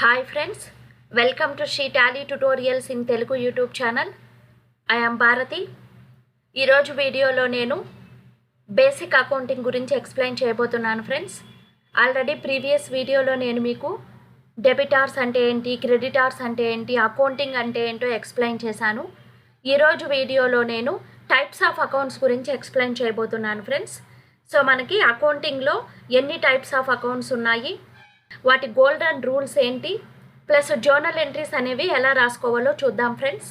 Hi friends, welcome to She Tally Tutorials in Telugu YouTube channel. I am Bharati. ఈరోజు వీడియోలో నేను basic accounting గురించి explain చేయబోతున్నాను friends. Already previous వీడియోలో నేను మీకు డెబిటార్స్ అంటే ఏంటి, క్రెడిటార్స్ అంటే ఏంటి, అకౌంటింగ్ అంటే ఏంటో ఎక్స్ప్లెయిన్ చేశాను. ఈరోజు వీడియోలో నేను టైప్స్ ఆఫ్ అకౌంట్స్ గురించి ఎక్స్ప్లెయిన్ చేయబోతున్నాను ఫ్రెండ్స్. సో మనకి అకౌంటింగ్లో ఎన్ని టైప్స్ ఆఫ్ అకౌంట్స్ ఉన్నాయి, వాటి గోల్డెన్ రూల్స్ ఏంటి, ప్లస్ జర్నల్ ఎంట్రీస్ అనేవి ఎలా రాసుకోవాలో చూద్దాం ఫ్రెండ్స్.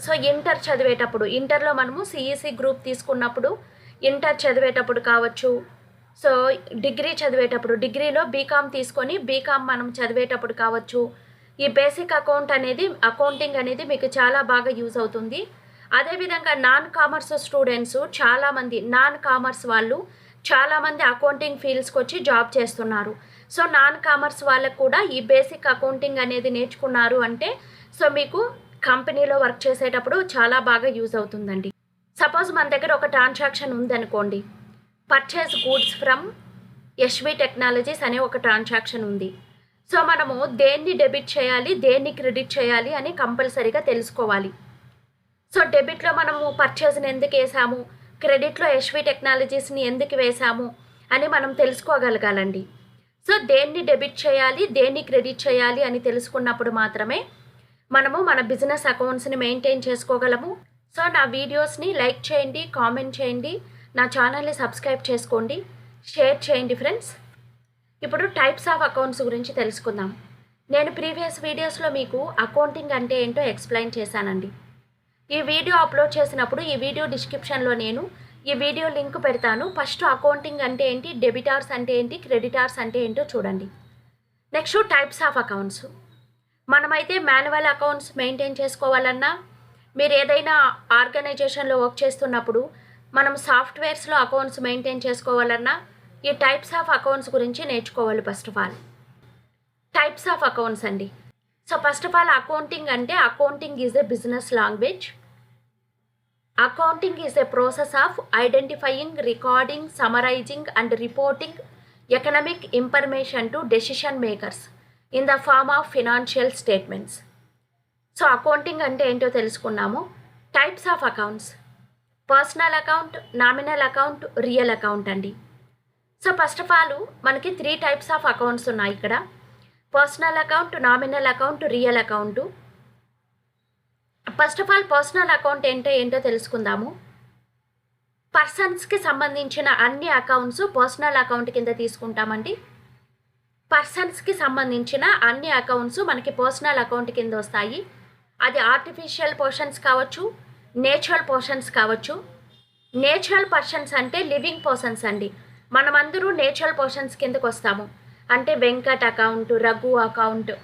సో ఇంటర్ చదివేటప్పుడు, ఇంటర్లో మనము సిఈసి గ్రూప్ తీసుకున్నప్పుడు, ఇంటర్ చదివేటప్పుడు కావచ్చు, సో డిగ్రీ చదివేటప్పుడు, డిగ్రీలో బీకామ్ తీసుకొని బీకామ్ మనం చదివేటప్పుడు కావచ్చు, ఈ బేసిక్ అకౌంటింగ్ అనేది మీకు చాలా బాగా యూజ్ అవుతుంది. అదేవిధంగా నాన్ కామర్స్ స్టూడెంట్స్ చాలామంది, నాన్ కామర్స్ వాళ్ళు చాలామంది అకౌంటింగ్ ఫీల్డ్స్కి వచ్చి జాబ్ చేస్తున్నారు. సో నాన్ కామర్స్ వాళ్ళకు కూడా ఈ బేసిక్ అకౌంటింగ్ అనేది నేర్చుకున్నారు అంటే సో మీకు కంపెనీలో వర్క్ చేసేటప్పుడు చాలా బాగా యూజ్ అవుతుందండి. సపోజ్ మన దగ్గర ఒక ట్రాన్సాక్షన్ ఉందనుకోండి, purchase goods from SV technologies అనే ఒక ట్రాన్సాక్షన్ ఉంది. సో మనము దేన్ని డెబిట్ చేయాలి, దేన్ని క్రెడిట్ చేయాలి అని కంపల్సరీగా తెలుసుకోవాలి. సో డెబిట్లో మనము పర్చేస్ని ఎందుకు వేసాము, క్రెడిట్లో ఎస్వి టెక్నాలజీస్ని ఎందుకు వేసాము అని మనం తెలుసుకోగలగాలండి. సో దేన్ని డెబిట్ చేయాలి, దేన్ని క్రెడిట్ చేయాలి అని తెలుసుకున్నప్పుడు మాత్రమే మనము మన బిజినెస్ అకౌంట్స్ని మెయింటైన్ చేసుకోగలము. సో నా వీడియోస్ని లైక్ చేయండి, కామెంట్ చేయండి, నా ఛానల్ని సబ్స్క్రైబ్ చేసుకోండి, షేర్ చేయండి ఫ్రెండ్స్. ఇప్పుడు టైప్స్ ఆఫ్ అకౌంట్స్ గురించి తెలుసుకుందాం. నేను ప్రీవియస్ వీడియోస్లో మీకు అకౌంటింగ్ అంటే ఏంటో ఎక్స్ప్లెయిన్ చేశానండి. ఈ వీడియో అప్లోడ్ చేసినప్పుడు ఈ వీడియో డిస్క్రిప్షన్లో నేను ఈ వీడియో లింక్ పెడతాను. ఫస్ట్ అకౌంటింగ్ అంటే ఏంటి, డెబిటార్స్ అంటే ఏంటి, క్రెడిటార్స్ అంటే ఏంటో చూడండి. Next types of accounts. మనమైతే మాన్యువల్ అకౌంట్స్ మెయింటైన్ చేసుకోవాలన్నా, మీరు ఏదైనా ఆర్గనైజేషన్లో వర్క్ చేస్తున్నప్పుడు మనం సాఫ్ట్వేర్స్లో అకౌంట్స్ మెయింటైన్ చేసుకోవాలన్నా ఈ టైప్స్ ఆఫ్ అకౌంట్స్ గురించి నేర్చుకోవాలి. First of all types of accounts అండి. So first of all accounting అంటే accounting is a business language. Accounting is a process of identifying, recording, summarising and reporting economic information to decision makers in the form of financial statements. So accounting అంటే ఏంటో తెలుసుకున్నాము. Types of accounts: personal account, nominal account, real account అండి. So first of all మనకి 3 types of accounts ఉన్నాయి ఇక్కడ: personal account, nominal account, real account. First of all personal account ఏంటో తెలుసుకుందాము. పర్సన్స్కి సంబంధించిన అన్ని అకౌంట్స్ పర్సనల్ అకౌంట్ కింద తీసుకుంటామండి. పర్సన్స్కి సంబంధించిన అన్ని అకౌంట్స్ మనకి పర్సనల్ అకౌంట్ కింద వస్తాయి. అది ఆర్టిఫిషియల్ పర్సన్స్ కావచ్చు, నేచురల్ పర్సన్స్ కావచ్చు. నేచురల్ పర్సన్స్ అంటే లివింగ్ పర్సన్స్ అండి. మనమందరూ నేచురల్ పర్సన్స్ కిందకు వస్తాము. అంటే Venkat account, Raghu account,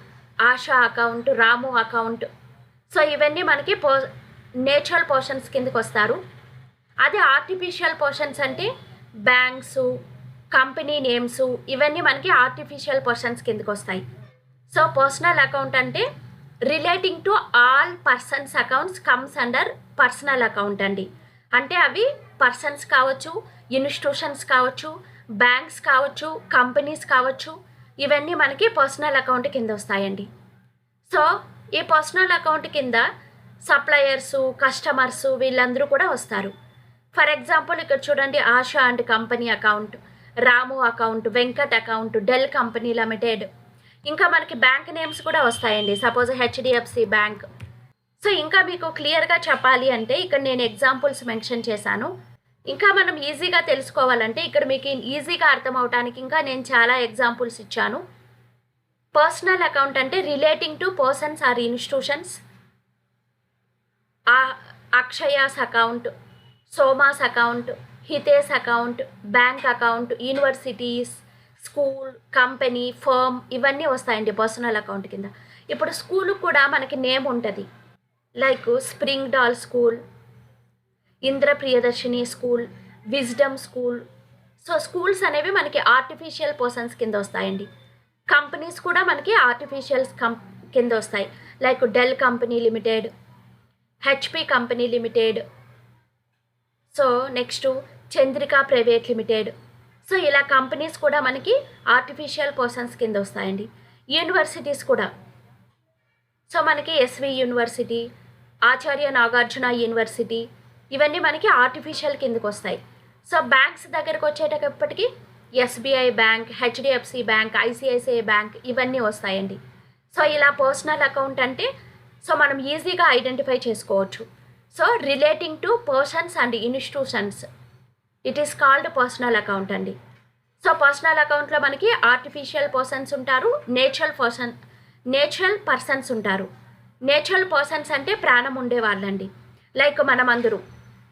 Asha account, Ramu account. So ఇవన్నీ మనకి నేచురల్ పర్సన్స్ కిందకు వస్తారు. అదే ఆర్టిఫిషియల్ పర్సన్స్ అంటే బ్యాంక్స్, కంపెనీ నేమ్స్, ఇవన్నీ మనకి ఆర్టిఫిషియల్ పర్సన్స్ కిందకు వస్తాయి. సో పర్సనల్ అకౌంట్ అంటే relating to all persons accounts comes under personal account అండి. అంటే అవి పర్సన్స్ కావచ్చు, ఇన్స్టిట్యూషన్స్ కావచ్చు, బ్యాంక్స్ కావచ్చు, కంపెనీస్ కావచ్చు, ఇవన్నీ మనకి పర్సనల్ అకౌంట్ కింద వస్తాయండి. సో ఈ పర్సనల్ అకౌంట్ కింద సప్లయర్సు, కస్టమర్సు వీళ్ళందరూ కూడా వస్తారు. ఫర్ ఎగ్జాంపుల్ ఇక్కడ చూడండి, ASHA and company account, Ramu account, Venkat account, Dell company limited. ఇంకా మనకి బ్యాంక్ నేమ్స్ కూడా వస్తాయండి. Suppose HDFC bank. సో ఇంకా మీకు క్లియర్గా చెప్పాలి అంటే ఇక్కడ నేను ఎగ్జాంపుల్స్ మెన్షన్ చేశాను. ఇంకా మనం ఈజీగా తెలుసుకోవాలంటే ఇక్కడ మీకు ఈజీగా అర్థం అవడానికి ఇంకా నేను చాలా ఎగ్జాంపుల్స్ ఇచ్చాను. పర్సనల్ అకౌంట్ అంటే relating to persons or institutions. Akshaya's account, Soma's account, Hitesh's account, bank account, universities, school, company, firm, ఇవన్నీ వస్తాయండి పర్సనల్ అకౌంట్ కింద. ఇప్పుడు స్కూల్ కూడా మనకి నేమ్ ఉంటుంది. Like spring dale school, Indra Priyadarshini school, wisdom school. So schools అనేవి మనకి ఆర్టిఫిషియల్ పర్సన్స్ కింద వస్తాయండి. కంపెనీస్ కూడా మనకి ఆర్టిఫిషియల్స్ కింద వస్తాయి. Like Dell company limited, HP company limited. So next Chandrika private limited. So ఇలా కంపెనీస్ కూడా మనకి ఆర్టిఫిషియల్ పర్సన్స్ కింద వస్తాయండి. యూనివర్సిటీస్ కూడా, సో మనకి SV university, Acharya Nagarjuna university, ఇవన్నీ మనకి ఆర్టిఫిషియల్ కిందకు వస్తాయి. సో బ్యాంక్స్ దగ్గరకు వచ్చేటప్పటికి SBI bank, HDFC bank, ICICI bank, ఇవన్నీ వస్తాయండి. సో ఇలా పర్సనల్ అకౌంట్ అంటే సో మనం ఈజీగా ఐడెంటిఫై చేసుకోవచ్చు. So relating to persons and institutions, it is called personal account అండి. సో పర్సనల్ అకౌంట్లో మనకి ఆర్టిఫిషియల్ పర్సన్స్ ఉంటారు, నేచురల్ పర్సన్స్ ఉంటారు. నేచురల్ పర్సన్స్ అంటే ప్రాణం ఉండే వాళ్ళండి, లైక్ మనమందరూ.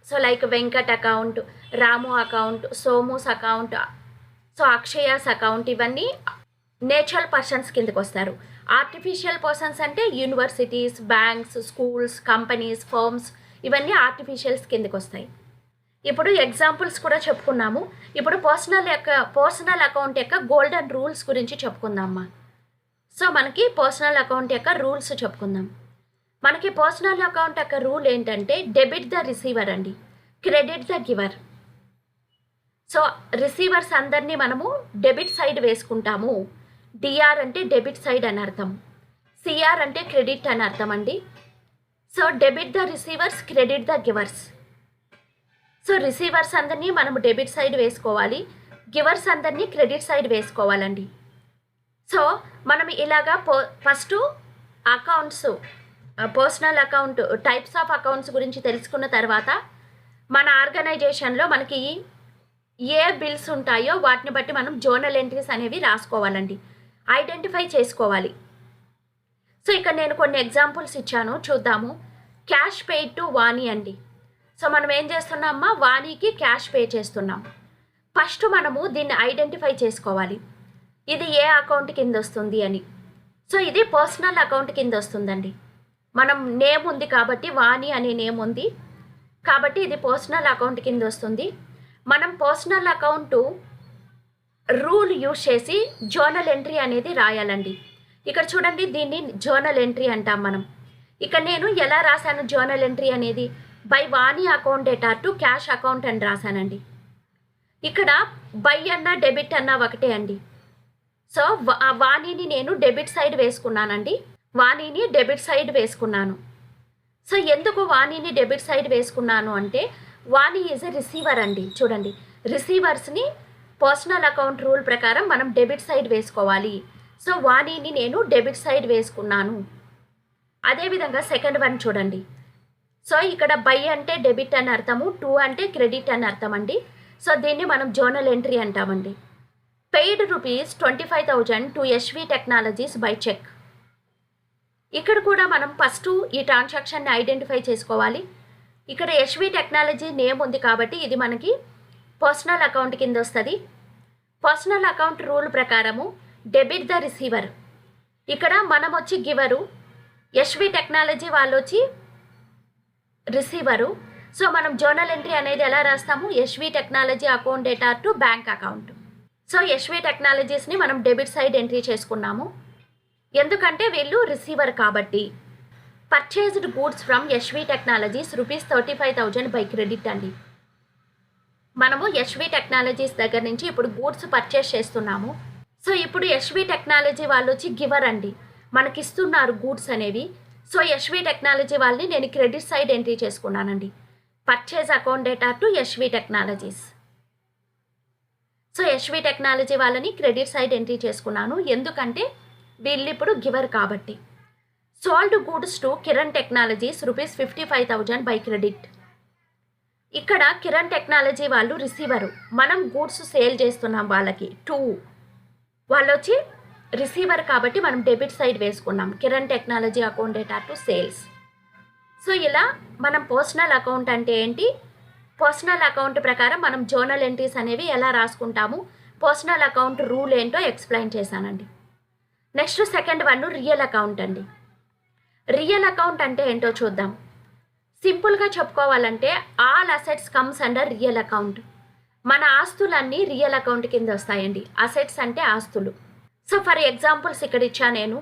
So like Venkat account, Ramu account, Somu's account, so Akshaya's account, ఇవన్నీ నేచురల్ పర్సన్స్ కిందకు వస్తారు. ఆర్టిఫిషియల్ పర్సన్స్ అంటే universities, banks, schools, companies, firms, ఇవన్నీ ఆర్టిఫిషియల్స్ కిందకు వస్తాయి. ఇప్పుడు ఎగ్జాంపుల్స్ కూడా చెప్పుకున్నాము. ఇప్పుడు పర్సనల్ అకౌంట్ యొక్క గోల్డెన్ రూల్స్ గురించి చెప్పుకుందామా. సో మనకి పర్సనల్ అకౌంట్ యొక్క రూల్స్ చెప్పుకుందాం. మనకి పర్సనల్ అకౌంట్ యొక్క రూల్ ఏంటంటే డెబిట్ ద రిసీవర్ అండి, credit the giver. So receivers అందరినీ మనము డెబిట్ సైడ్ వేసుకుంటాము. డిఆర్ అంటే డెబిట్ సైడ్ అని అర్థం, సిఆర్ అంటే క్రెడిట్ అని అర్థం అండి. So debit the receivers, credit the givers. So receivers అందరినీ మనము డెబిట్ సైడ్ వేసుకోవాలి, గివర్స్ అందరినీ క్రెడిట్ సైడ్ వేసుకోవాలండి. సో మనం ఇలాగా first accounts, personal account types of accounts గురించి తెలుసుకున్న తర్వాత మన ఆర్గనైజేషన్లో మనకి ఏ బిల్స్ ఉంటాయో వాటిని బట్టి మనం జోనల్ ఎంట్రీస్ అనేవి రాసుకోవాలండి, ఐడెంటిఫై చేసుకోవాలి. సో ఇక్కడ నేను కొన్ని ఎగ్జాంపుల్స్ ఇచ్చాను, చూద్దాము. క్యాష్ పెయిడ్ టు వాణి అండి. సో మనం ఏం చేస్తున్నామా, వాణికి క్యాష్ పే చేస్తున్నాం. ఫస్ట్ మనము దీన్ని ఐడెంటిఫై చేసుకోవాలి, ఇది ఏ అకౌంట్ కింద వస్తుంది అని. సో ఇది పర్సనల్ అకౌంట్ కింద వస్తుందండి. మనం నేమ్ ఉంది కాబట్టి, వాణి అనే నేమ్ ఉంది కాబట్టి ఇది పర్సనల్ అకౌంట్ కింద వస్తుంది. మనం పర్సనల్ అకౌంట్ రూల్ యూజ్ చేసి జర్నల్ ఎంట్రీ అనేది రాయాలండి. ఇక్కడ చూడండి, దీన్ని జర్నల్ ఎంట్రీ అంటాం మనం. ఇక్కడ నేను ఎలా రాశాను జర్నల్ ఎంట్రీ అనేది, by Vani account data to cash account అని రాశానండి. ఇక్కడ బై అన్న డెబిట్ అన్న ఒకటే అండి. సో వాణిని నేను డెబిట్ సైడ్ వేసుకున్నానండి, వాణిని డెబిట్ సైడ్ వేసుకున్నాను. సో ఎందుకు వాణిని డెబిట్ సైడ్ వేసుకున్నాను అంటే, వాణి ఈజ్ ఎ రిసీవర్ అండి. చూడండి, రిసీవర్స్ని పర్సనల్ అకౌంట్ రూల్ ప్రకారం మనం డెబిట్ సైడ్ వేసుకోవాలి. సో వాణిని నేను డెబిట్ సైడ్ వేసుకున్నాను. అదేవిధంగా సెకండ్ వన్ చూడండి. సో ఇక్కడ బై అంటే డెబిట్ అని అర్థము, టు అంటే క్రెడిట్ అని అర్థం అండి. సో దీన్ని మనం జర్నల్ ఎంట్రీ అంటామండి. Paid ₹25,000 to SV technologies by cheque. ఇక్కడ కూడా మనం ఫస్ట్ ఈ ట్రాన్సాక్షన్ని ఐడెంటిఫై చేసుకోవాలి. ఇక్కడ ఎస్వి టెక్నాలజీ నేమ్ ఉంది కాబట్టి ఇది మనకి పర్సనల్ అకౌంట్ కింద వస్తుంది. పర్సనల్ అకౌంట్ రూల్ ప్రకారము డెబిట్ ద రిసీవర్. ఇక్కడ మనం వచ్చి గివరు, ఎస్వి టెక్నాలజీ వాళ్ళు వచ్చి రిసీవరు. సో మనం జర్నల్ ఎంట్రీ అనేది ఎలా రాస్తాము, SV technology account data to bank account. So SV టెక్నాలజీస్ని మనం డెబిట్ సైడ్ ఎంట్రీ చేసుకున్నాము, ఎందుకంటే వీళ్ళు రిసీవర్ కాబట్టి. Purchased goods from SV technologies ₹35,000 by credit అండి. మనము ఎస్వి టెక్నాలజీస్ దగ్గర నుంచి ఇప్పుడు గూడ్స్ పర్చేస్ చేస్తున్నాము. సో ఇప్పుడు ఎస్వి టెక్నాలజీ వాళ్ళు వచ్చి గివర్ అండి, మనకి ఇస్తున్నారు గూడ్స్ అనేవి. సో ఎస్వి టెక్నాలజీ వాళ్ళని నేను క్రెడిట్ సైడ్ ఎంట్రీ చేసుకున్నానండి, purchase account data to SV technologies. So SV technology వాళ్ళని క్రెడిట్ సైడ్ ఎంట్రీ చేసుకున్నాను, ఎందుకంటే వీళ్ళు ఇప్పుడు గివర్ కాబట్టి. Sold goods to Kiran technologies ₹55,000 by credit. ఇక్కడ కిరణ్ టెక్నాలజీ వాళ్ళు రిసీవరు, మనం గూడ్స్ సేల్ చేస్తున్నాం వాళ్ళకి, టు వాళ్ళు వచ్చి రిసీవర్ కాబట్టి మనం డెబిట్ సైడ్ వేసుకున్నాం, Kiran technology account data to sales. So ఇలా మనం పర్సనల్ అకౌంట్ అంటే ఏంటి, పర్సనల్ అకౌంట్ ప్రకారం మనం జర్నల్ ఎంట్రీస్ అనేవి ఎలా రాసుకుంటాము, పర్సనల్ అకౌంట్ రూల్ ఏంటో ఎక్స్ప్లెయిన్ చేశానండి. Next second one real account అండి. రియల్ అకౌంట్ అంటే ఏంటో చూద్దాం. సింపుల్గా చెప్పుకోవాలంటే all assets comes under real account. మన ఆస్తులన్నీ రియల్ అకౌంట్ కింద వస్తాయండి. అసెట్స్ అంటే ఆస్తులు. సో ఫర్ ఎగ్జాంపుల్స్ ఇక్కడ ఇచ్చా నేను,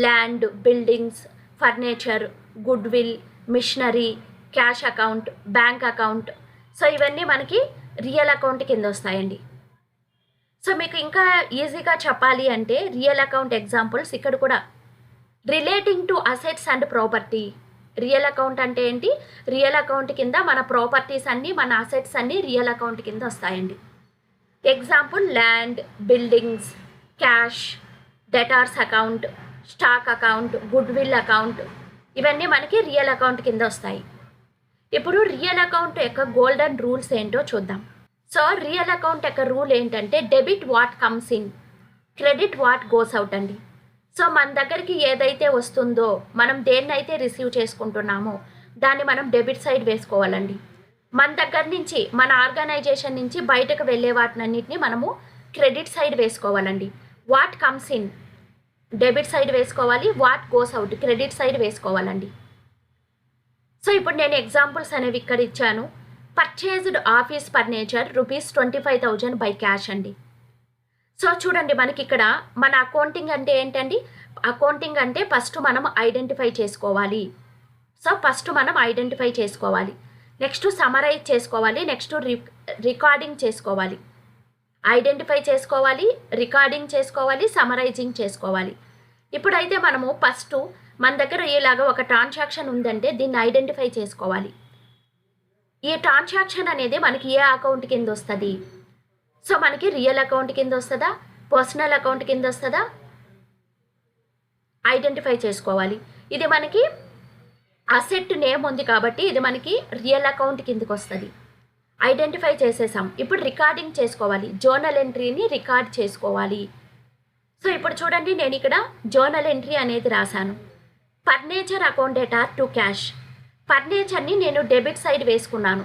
land, buildings, furniture, goodwill, machinery, cash account, bank account. So ఇవన్నీ మనకి రియల్ అకౌంట్ కింద వస్తాయండి. సో మీకు ఇంకా ఈజీగా చెప్పాలి అంటే రియల్ అకౌంట్ ఎగ్జాంపుల్స్ ఇక్కడ కూడా relating to assets and property. Real account అంటే ఏంటి? రియల్ అకౌంట్ కింద మన ప్రాపర్టీస్ అన్నీ, మన అసెట్స్ అన్నీ రియల్ అకౌంట్ కింద వస్తాయండి. Example land, buildings, cash, debtors account, stock account, good will account, ఇవన్నీ మనకి రియల్ అకౌంట్ కింద వస్తాయి. ఇప్పుడు రియల్ అకౌంట్ యొక్క గోల్డెన్ రూల్స్ ఏంటో చూద్దాం. సో రియల్ అకౌంట్ యొక్క రూల్ ఏంటంటే debit what comes in, credit what goes out అండి. సో మన దగ్గరికి ఏదైతే వస్తుందో, మనం దేన్నైతే రిసీవ్ చేసుకుంటున్నామో దాన్ని మనం డెబిట్ సైడ్ వేసుకోవాలండి. మన దగ్గర నుంచి, మన ఆర్గనైజేషన్ నుంచి బయటకు వెళ్ళే వాటినన్నింటినీ మనము క్రెడిట్ సైడ్ వేసుకోవాలండి. What comes in debit side వేసుకోవాలి, what goes out credit side వేసుకోవాలండి. సో ఇప్పుడు నేను ఎగ్జాంపుల్స్ అనేవి ఇక్కడ ఇచ్చాను. Purchased office furniture ₹25,000 by cash అండి. సో చూడండి, మనకి ఇక్కడ మన అకౌంటింగ్ అంటే ఏంటండి? అకౌంటింగ్ అంటే ఫస్ట్ మనం ఐడెంటిఫై చేసుకోవాలి. సో ఫస్ట్ మనం ఐడెంటిఫై చేసుకోవాలి, నెక్స్ట్ సమరైజ్ చేసుకోవాలి, నెక్స్ట్ రికార్డింగ్ చేసుకోవాలి. ఐడెంటిఫై చేసుకోవాలి, రికార్డింగ్ చేసుకోవాలి, సమరైజింగ్ చేసుకోవాలి. ఇప్పుడైతే మనము ఫస్ట్ మన దగ్గర ఇలాగ ఒక ట్రాన్సాక్షన్ ఉందంటే దీన్ని ఐడెంటిఫై చేసుకోవాలి. ఈ ట్రాన్సాక్షన్ అనేది మనకి ఏ అకౌంట్ కింద వస్తుంది? సో మనకి రియల్ అకౌంట్ కింద వస్తుందా, పర్సనల్ అకౌంట్ కింద వస్తుందా? ఐడెంటిఫై చేసుకోవాలి. ఇది మనకి అసెట్ నేమ్ ఉంది కాబట్టి ఇది మనకి రియల్ అకౌంట్ కిందకి వస్తుంది. ఐడెంటిఫై చేసేసాం. ఇప్పుడు రికార్డింగ్ చేసుకోవాలి, జర్నల్ ఎంట్రీని రికార్డ్ చేసుకోవాలి. సో ఇప్పుడు చూడండి, నేను ఇక్కడ జర్నల్ ఎంట్రీ అనేది రాశాను. Furniture account debtor to cash. ఫర్నిచర్ని నేను డెబిట్ సైడ్ వేసుకున్నాను,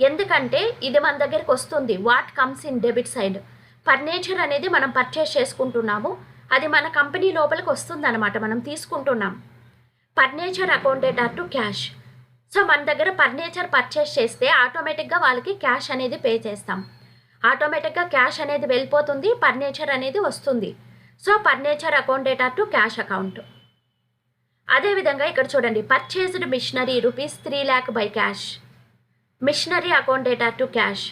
ఎందుకంటే ఇది మన దగ్గరికి వస్తుంది. What comes in debit side. Furniture అనేది మనం పర్చేస్ చేసుకుంటున్నాము, అది మన కంపెనీ లోపలికి వస్తుంది అనమాట, మనం తీసుకుంటున్నాం. Furniture account debtor to cash. So మన దగ్గర ఫర్నిచర్ పర్చేస్ చేస్తే ఆటోమేటిక్గా వాళ్ళకి క్యాష్ అనేది పే చేస్తాం. ఆటోమేటిక్గా క్యాష్ అనేది వెళ్ళిపోతుంది, ఫర్నిచర్ అనేది వస్తుంది. So furniture account debtor to cash account. అదేవిధంగా ఇక్కడ చూడండి, purchased machinery ₹3 lakh by cash. Machinery account debtor to cash.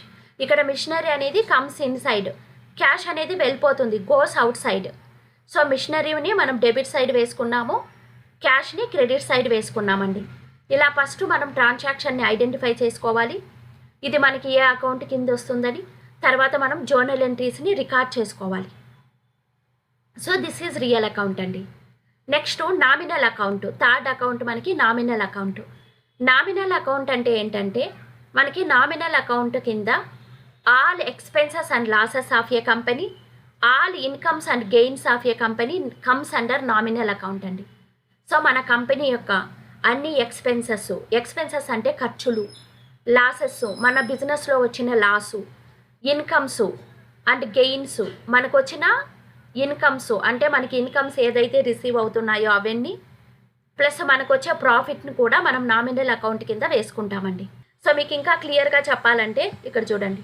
ఇక్కడ మిషనరీ అనేది కమ్స్ ఇన్ సైడ్, క్యాష్ అనేది వెళ్ళిపోతుంది, గోస్ అవుట్ సైడ్. సో మిషనరీని మనం డెబిట్ సైడ్ వేసుకున్నాము, క్యాష్ని క్రెడిట్ సైడ్ వేసుకున్నామండి. ఇలా ఫస్ట్ మనం ట్రాన్సాక్షన్ని ఐడెంటిఫై చేసుకోవాలి, ఇది మనకి ఏ అకౌంట్ కింద వస్తుందని. తర్వాత మనం జర్నల్ ఎంట్రీస్ని రికార్డ్ చేసుకోవాలి. So this is real account అండి. Next nominal account, third account మనకి నామినల్ అకౌంట్. నామినల్ అకౌంట్ అంటే ఏంటంటే మనకి నామినల్ అకౌంట్ కింద all expenses and losses of a company, all incomes and gains of a company comes under nominal account అండి. So మన company యొక్క అన్ని expenses అంటే ఖర్చులు, లాసెస్ మన బిజినెస్లో వచ్చిన లాసు, ఇన్కమ్స్ అండ్ గెయిన్స్ మనకు వచ్చిన ఇన్కమ్స్ అంటే మనకి ఇన్కమ్స్ ఏదైతే రిసీవ్ అవుతున్నాయో అవన్నీ, ప్లస్ మనకు వచ్చే ప్రాఫిట్ని కూడా మనం నామినల్ అకౌంట్ కింద వేసుకుంటామండి. సో మీకు ఇంకా క్లియర్గా చెప్పాలంటే ఇక్కడ చూడండి,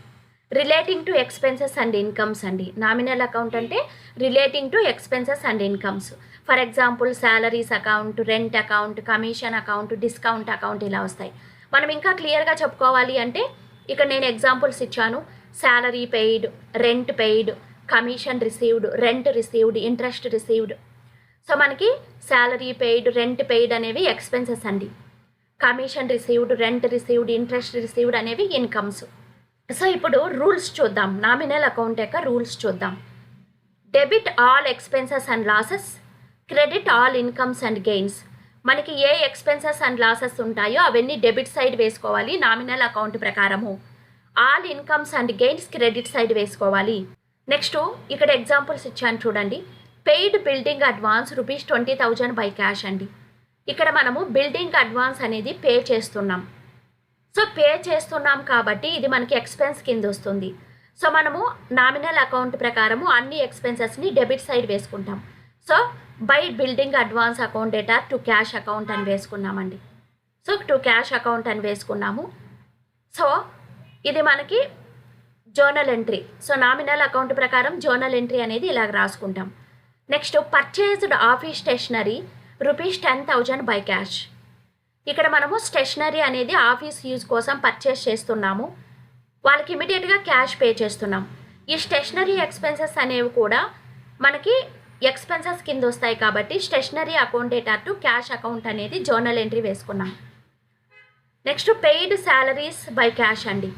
relating to expenses and incomes అండి. నామినల్ అకౌంట్ అంటే relating to expenses and incomes. For example salaries account, rent account, commission account, discount account ఇలా వస్తాయి. మనం ఇంకా క్లియర్గా చెప్పుకోవాలి అంటే ఇక్కడ నేను ఎగ్జాంపుల్స్ ఇచ్చాను. Salary paid, rent paid, commission received, rent received, interest received. So మనకి శాలరీ పెయిడ్, రెంట్ పెయిడ్ అనేవి ఎక్స్పెన్సెస్ అండి. Commission received, rent received, interest received అనేవి ఇన్కమ్స్. సో ఇప్పుడు రూల్స్ చూద్దాం, నామినల్ అకౌంట్ యొక్క రూల్స్ చూద్దాం. Debit all expenses and losses, credit all incomes and gains. మనకి ఏ expenses and losses ఉంటాయో అవన్నీ డెబిట్ సైడ్ వేసుకోవాలి నామినల్ అకౌంట్ ప్రకారము. All incomes and gains credit side వేసుకోవాలి. నెక్స్ట్ ఇక్కడ ఎగ్జాంపుల్స్ ఇచ్చాను చూడండి. Paid building advance ₹20,000 by cash అండి. ఇక్కడ మనము బిల్డింగ్ అడ్వాన్స్ అనేది పే చేస్తున్నాం. సో పే చేస్తున్నాం కాబట్టి ఇది మనకి ఎక్స్పెన్స్ కింద వస్తుంది. సో మనము నామినల్ అకౌంట్ ప్రకారము అన్ని ఎక్స్పెన్సెస్ని డెబిట్ సైడ్ వేసుకుంటాం. So by building advance account data to cash account అని వేసుకున్నామండి. సో టు క్యాష్ అకౌంట్ అని వేసుకున్నాము. సో ఇది మనకి journal entry. So nominal account ప్రకారం జర్నల్ ఎంట్రీ అనేది ఇలాగ రాసుకుంటాం. Next purchased office stationery ₹10,000 by cash. ఇక్కడ మనము స్టేషనరీ అనేది ఆఫీస్ యూజ్ కోసం పర్చేస్ చేస్తున్నాము, వాళ్ళకి ఇమీడియట్గా క్యాష్ పే చేస్తున్నాం. ఈ స్టేషనరీ ఎక్స్పెన్సెస్ అనేవి కూడా మనకి ఎక్స్పెన్సెస్ కింద వస్తాయి కాబట్టి stationery account data to cash account అనేది జర్నల్ ఎంట్రీ వేసుకున్నాం. Next paid salaries by cash అండి.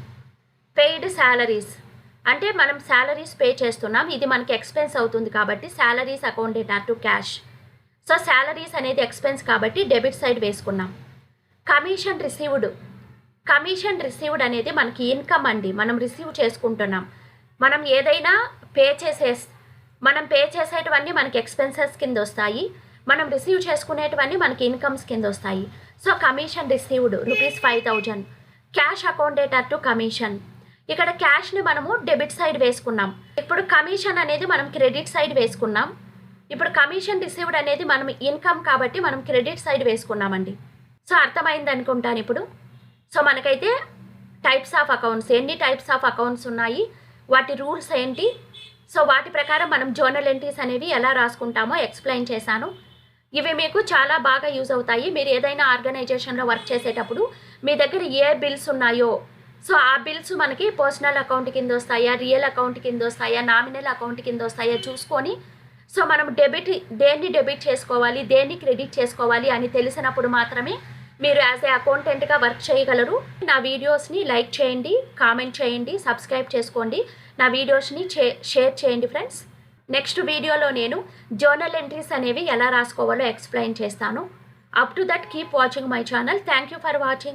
పెయిడ్ శాలరీస్ అంటే మనం శాలరీస్ పే చేస్తున్నాం, ఇది మనకి ఎక్స్పెన్స్ అవుతుంది కాబట్టి salaries account data to cash. So salaries అనేది ఎక్స్పెన్స్ కాబట్టి డెబిట్ సైడ్ వేసుకున్నాం. కమిషన్ రిసీవ్డ్ అనేది మనకి ఇన్కమ్ అండి, మనం రిసీవ్ చేసుకుంటున్నాం. మనం ఏదైనా మనం పే చేసేటివన్నీ మనకి ఎక్స్పెన్సెస్ కింద వస్తాయి, మనం రిసీవ్ చేసుకునేటివన్నీ మనకి ఇన్కమ్స్ కింద వస్తాయి. So commission received ₹5,000. Cash account data to commission, ఇక్కడ క్యాష్ని మనము డెబిట్ సైడ్ వేసుకున్నాం. ఇప్పుడు కమిషన్ అనేది మనం క్రెడిట్ సైడ్ వేసుకున్నాం. ఇప్పుడు కమిషన్ రిసీవ్డ్ అనేది మనం ఇన్కమ్ కాబట్టి మనం క్రెడిట్ సైడ్ వేసుకున్నామండి. సో అర్థమైంది అనుకుంటాను ఇప్పుడు. సో మనకైతే టైప్స్ ఆఫ్ అకౌంట్స్, ఎన్ని టైప్స్ ఆఫ్ అకౌంట్స్ ఉన్నాయి, వాటి రూల్స్ ఏంటి, సో వాటి ప్రకారం మనం జర్నల్ ఎంట్రీస్ అనేవి ఎలా రాసుకుంటామో ఎక్స్ప్లెయిన్ చేశాను. ఇవి మీకు చాలా బాగా యూజ్ అవుతాయి. మీరు ఏదైనా ఆర్గనైజేషన్లో వర్క్ చేసేటప్పుడు మీ దగ్గర ఏ బిల్స్ ఉన్నాయో, సో ఆ బిల్స్ మనకి పర్సనల్ అకౌంట్ కింద వస్తాయా, రియల్ అకౌంట్ కింద వస్తాయా, నామినల్ అకౌంట్ కింద వస్తాయా చూసుకొని, సో మనం దేన్ని డెబిట్ చేసుకోవాలి, దేన్ని క్రెడిట్ చేసుకోవాలి అని తెలిసినప్పుడు మాత్రమే మీరు యాజ్ ఏ అకౌంటెంట్గా వర్క్ చేయగలరు. నా వీడియోస్ని లైక్ చేయండి, కామెంట్ చేయండి, సబ్స్క్రైబ్ చేసుకోండి, నా వీడియోస్ని షేర్ చేయండి ఫ్రెండ్స్. నెక్స్ట్ వీడియోలో నేను జర్నల్ ఎంట్రీస్ అనేవి ఎలా రాసుకోవాలో ఎక్స్ప్లెయిన్ చేస్తాను. Up to that keep watching my channel. Thank you for watching.